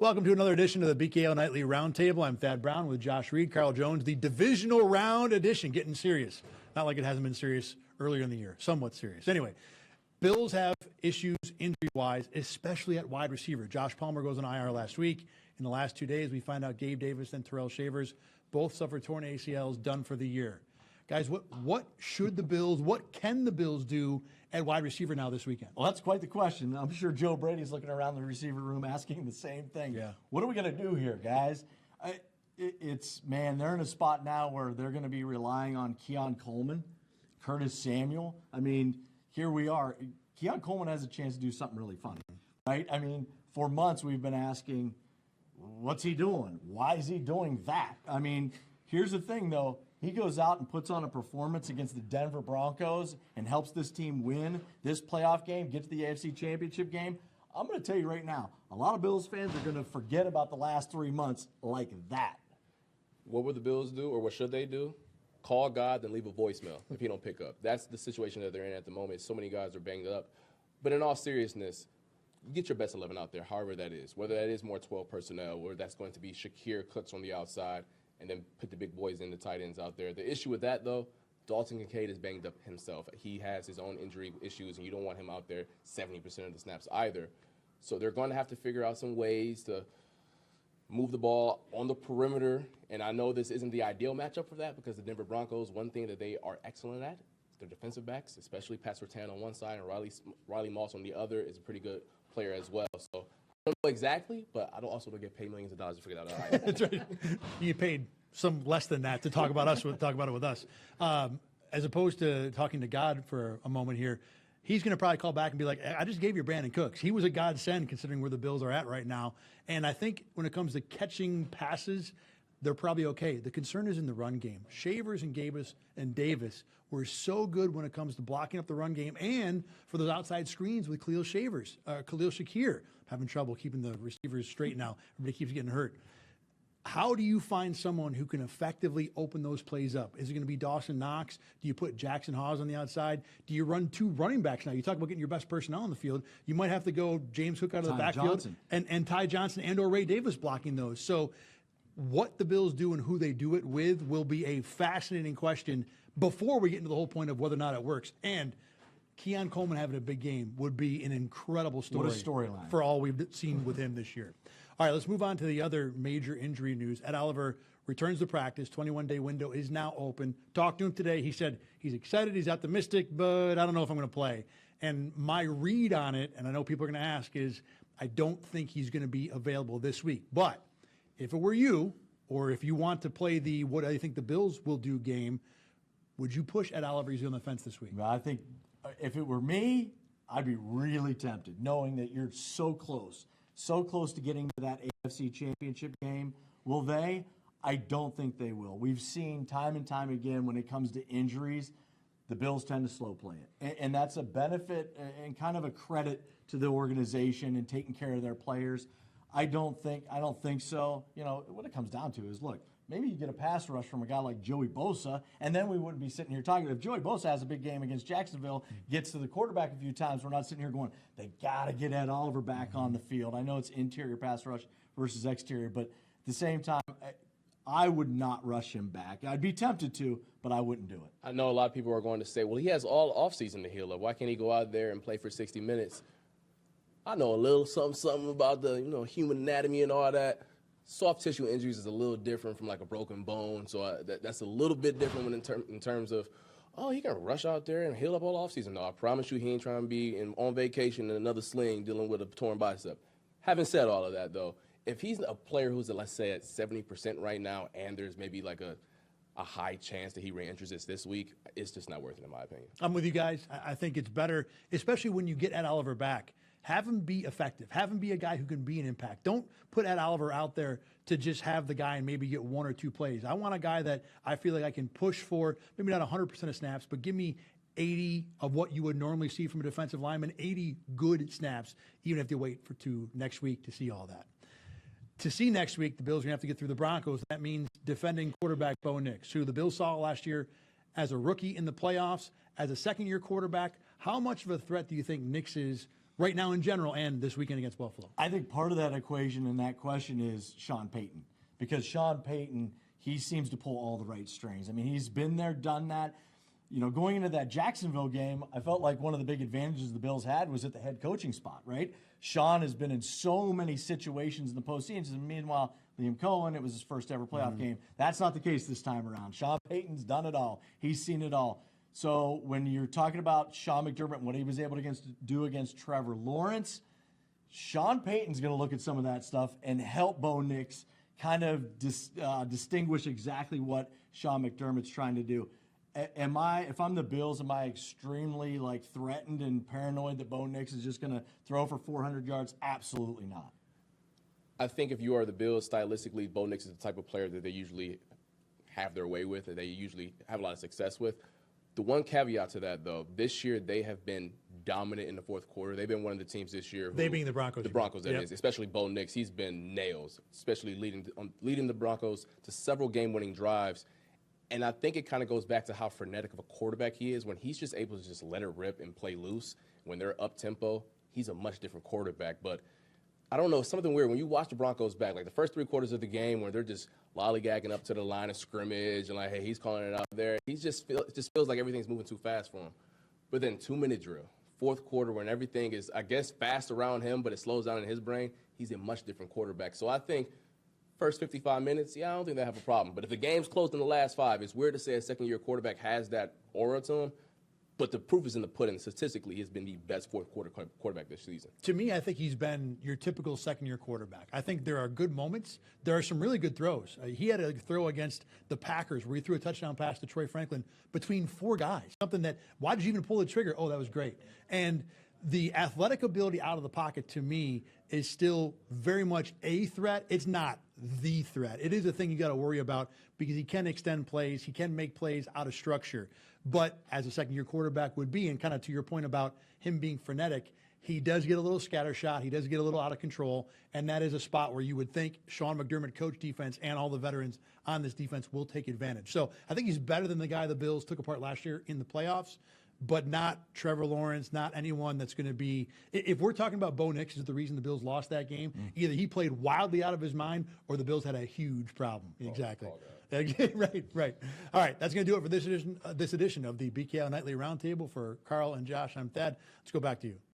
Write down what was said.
Welcome to another edition of the BKL Nightly Roundtable. I'm Thad Brown with Josh Reed, Carl Jones, the divisional round edition, getting serious. Not like it hasn't been serious earlier in the year, somewhat serious. Anyway, Bills have issues injury-wise, especially at wide receiver. Josh Palmer goes on IR last week. In the last 2 days, we find out Gabe Davis and Terrell Shavers both suffered torn ACLs, done for the year. Guys, what should the Bills, what can the Bills do at wide receiver now this weekend? Well, that's quite the question. I'm sure Joe Brady's looking around the receiver room asking the same thing. Yeah. What are we going to do here, guys? They're in a spot now where they're going to be relying on Keon Coleman, Curtis Samuel. I mean, here we are. Keon Coleman has a chance to do something really funny, right? I mean, for months we've been asking, what's he doing? Why is he doing that? I mean, here's the thing, though. He goes out and puts on a performance against the Denver Broncos and helps this team win this playoff game, get to the AFC Championship game. I'm going to tell you right now, a lot of Bills fans are going to forget about the last 3 months like that. What would the Bills do, or what should they do? Call God, then leave a voicemail if he don't pick up. That's the situation that they're in at the moment. So many guys are banged up. But in all seriousness, get your best 11 out there, however that is. Whether that is more 12 personnel, or that's going to be Shakir Cooks on the outside, and then put the big boys in, the tight ends out there. The issue with that, though, Dalton Kincaid is banged up himself. He has his own injury issues, and you don't want him out there 70% of the snaps either. So they're going to have to figure out some ways to move the ball on the perimeter. And I know this isn't the ideal matchup for that, because the Denver Broncos, one thing that they are excellent at is their defensive backs, especially Pat Surtain on one side and Riley Moss on the other is a pretty good player as well. So I don't know exactly, but I also don't get paid millions of dollars to figure that out either. That's right. You get paid some less than that to talk about us, talk about it with us. As opposed to talking to God for a moment here, he's going to probably call back and be like, I just gave you Brandon Cooks. He was a godsend considering where the Bills are at right now. And I think when it comes to catching passes, they're probably okay. The concern is in the run game. Shavers and Davis were so good when it comes to blocking up the run game and for those outside screens with Khalil Shakir. Having trouble keeping the receivers straight now. Everybody keeps getting hurt. How do you find someone who can effectively open those plays up? Is it going to be Dawson Knox? Do you put Jackson Hawes on the outside? Do you run two running backs now? You talk about getting your best personnel on the field. You might have to go James Cook out of the backfield and Ty Johnson and or Ray Davis blocking those. So what the Bills do and who they do it with will be a fascinating question before we get into the whole point of whether or not it works. And Keon Coleman having a big game would be an incredible story. What a storyline for all we've seen with him this year. All right, let's move on to the other major injury news. Ed Oliver returns to practice. 21-day window is now open. Talked to him today. He said he's excited, he's optimistic, but I don't know if I'm going to play. And my read on it, and I know people are going to ask, is I don't think he's going to be available this week. But if it were you, or if you want to play the what I think the Bills will do game, would you push Ed Oliver on the fence this week? Well, I think if it were me, I'd be really tempted, knowing that you're so close to getting to that AFC Championship game. Will they? I don't think they will. We've seen time and time again when it comes to injuries, the Bills tend to slow play it. And that's a benefit and kind of a credit to the organization and taking care of their players. I don't think so. You know, what it comes down to is, look, maybe you get a pass rush from a guy like Joey Bosa, and then we wouldn't be sitting here talking. If Joey Bosa has a big game against Jacksonville, gets to the quarterback a few times, we're not sitting here going, they got to get Ed Oliver back on the field. I know it's interior pass rush versus exterior, but at the same time, I would not rush him back. I'd be tempted to, but I wouldn't do it. I know a lot of people are going to say, well, he has all offseason to heal up. Why can't he go out there and play for 60 minutes? I know a little something about the human anatomy and all that. Soft tissue injuries is a little different from like a broken bone, so that's a little bit different in terms of, oh, he can rush out there and heal up all offseason. No, I promise you he ain't trying to be on vacation in another sling dealing with a torn bicep. Having said all of that, though, if he's a player who's, let's say, at 70% right now and there's maybe like a high chance that he re-enters this week, it's just not worth it in my opinion. I'm with you guys. I think it's better, especially when you get Ed Oliver back. Have him be effective. Have him be a guy who can be an impact. Don't put Ed Oliver out there to just have the guy and maybe get one or two plays. I want a guy that I feel like I can push for, maybe not 100% of snaps, but give me 80 of what you would normally see from a defensive lineman, 80 good snaps, even if you wait to next week to see all that. To see next week, the Bills are going to have to get through the Broncos. That means defending quarterback Bo Nix, who the Bills saw last year as a rookie in the playoffs, as a second-year quarterback. How much of a threat do you think Nix is right now in general and this weekend against Buffalo? I think part of that equation and that question is Sean Payton, because Sean Payton, he seems to pull all the right strings. I mean, he's been there, done that. You know, going into that Jacksonville game, I felt like one of the big advantages the Bills had was at the head coaching spot, right? Sean has been in so many situations in the postseason. And meanwhile, Liam Cohen, it was his first ever playoff game. That's not the case this time around. Sean Payton's done it all. He's seen it all. So when you're talking about Sean McDermott and what he was able to do against Trevor Lawrence, Sean Payton's going to look at some of that stuff and help Bo Nix kind of distinguish exactly what Sean McDermott's trying to do. If I'm the Bills, am I extremely threatened and paranoid that Bo Nix is just going to throw for 400 yards? Absolutely not. I think if you are the Bills, stylistically, Bo Nix is the type of player that they usually have their way with, that they usually have a lot of success with. The one caveat to that, though, this year they have been dominant in the fourth quarter. They've been one of the teams this year. They being the Broncos. The Broncos, that is. Especially Bo Nix. He's been nails, especially leading the Broncos to several game-winning drives. And I think it kind of goes back to how frenetic of a quarterback he is. When he's just able to just let it rip and play loose, when they're up-tempo, he's a much different quarterback. But I don't know, something weird. When you watch the Broncos back, like the first 3 quarters of the game where they're just lollygagging up to the line of scrimmage and hey, he's calling it out there, it just feels like everything's moving too fast for him. But then 2-minute drill, fourth quarter when everything is, I guess, fast around him, but it slows down in his brain, he's a much different quarterback. So I think first 55 minutes, I don't think they have a problem. But if the game's close in the last 5, it's weird to say a second-year quarterback has that aura to him. But the proof is in the pudding. Statistically, he's been the best fourth quarter quarterback this season. To me, I think he's been your typical second-year quarterback. I think there are good moments. There are some really good throws. He had a throw against the Packers where he threw a touchdown pass to Troy Franklin between 4 guys. Something that, why did you even pull the trigger? Oh, that was great. And the athletic ability out of the pocket, to me, is still very much a threat. It's not the threat. It is a thing you got to worry about because he can extend plays. He can make plays out of structure. But as a second-year quarterback would be, and kind of to your point about him being frenetic, he does get a little scattershot. He does get a little out of control, and that is a spot where you would think Sean McDermott, coach defense, and all the veterans on this defense will take advantage. So I think he's better than the guy the Bills took apart last year in the playoffs, but not Trevor Lawrence, not anyone that's going to be – if we're talking about Bo Nix is the reason the Bills lost that game, either he played wildly out of his mind or the Bills had a huge problem. Exactly. Right. All right, that's going to do it for this edition of the BKL Nightly Roundtable. For Carl and Josh, I'm Thad. Let's go back to you.